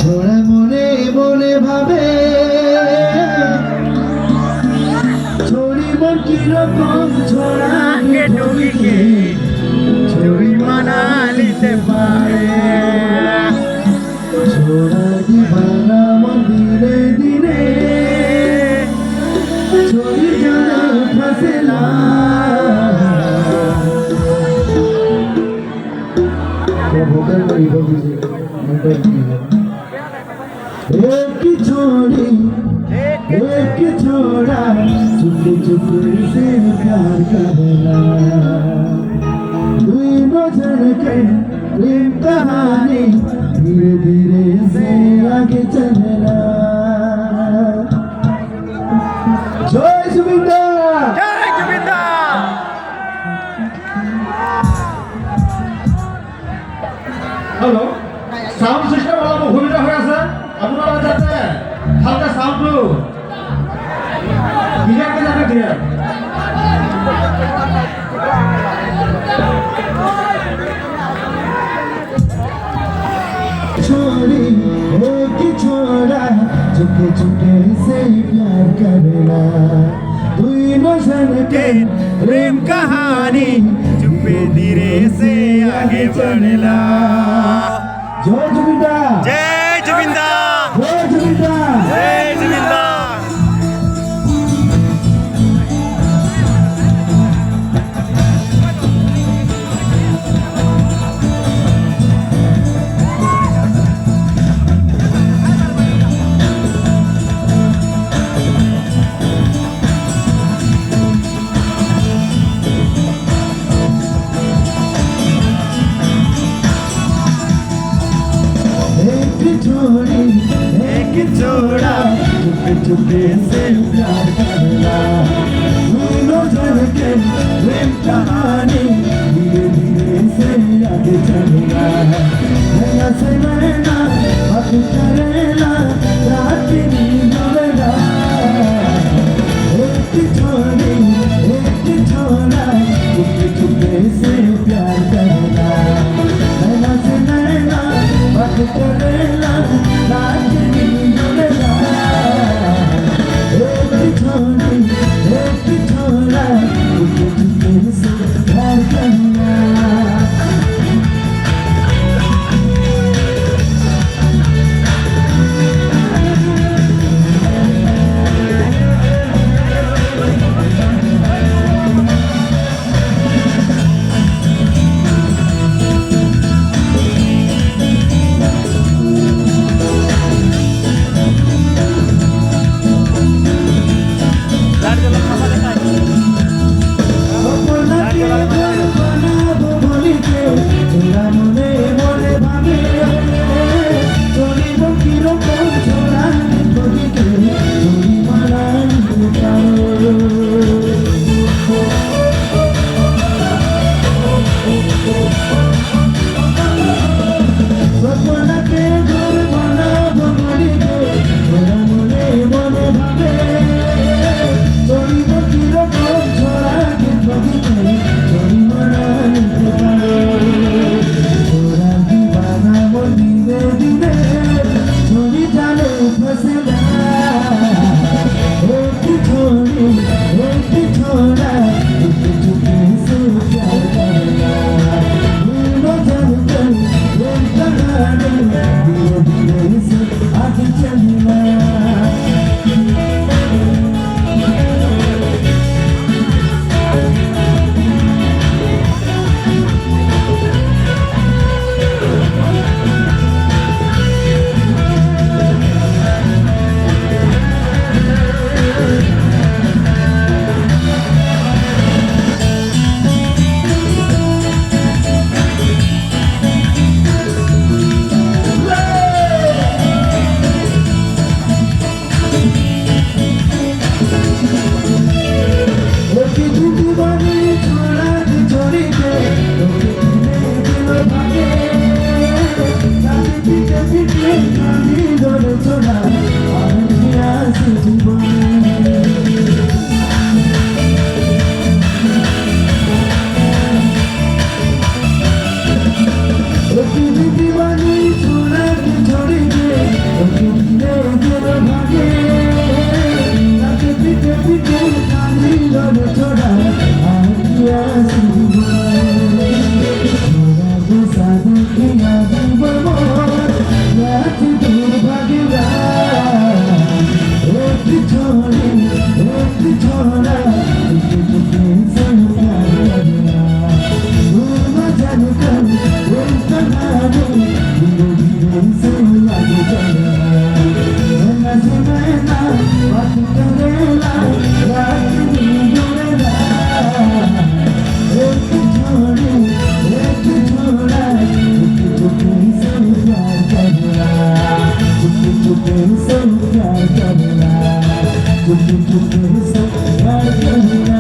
ছোড়া মনে মনে ভাবে ছড়িব কিরকম ছড়াকে ঢুকিকে ছড়ি মানালিতে পারে ছোড়া দিবানা মন্দিরে দিনে ছড়ি জানা ফসলা ভোকাল করি বাবুজি एक छोड़ी एक छोड़ा चुपके चुपके से प्यार करना दुई नजर के प्रेम कहानी धीरे धीरे से आगे चलना जय जुबिंदा जय जुबिंदा हेलो साउंड सिस्टम वाला भूमिका हो আছে আপনারা যাতে হালকা সাউন্ড ক্লিয়ার কে যাবে ক্লিয়ার छोड़ी एक छोड़ा चुपके चुपके से प्यार करना दुई नजर के प्रेम कहानी चुप्पे धीरे से आगे बढ़ला जय जुबिंदा जय जुबिंदा जय जुबिंदा जय जुबिंदा एक छोड़ा चुपके चुपके से प्यार करना दोनों जन के प्रेम कहानी धीरे धीरे से आगे चलना नैना से नैना बात करेला रात की नींद आवेला एक छोड़ी एक छोड़ा चुपके चुपके से प्यार करना नैना से नैना बात करेला प्रेम कहानी धीरे धीरे से आगे चलना नैना से नैना बात करेला रात नींद जुड़ेला एक छोड़ी एक छोड़ा चुपके से प्यार करना चुपके से प्यार करना चुपके से प्यार करना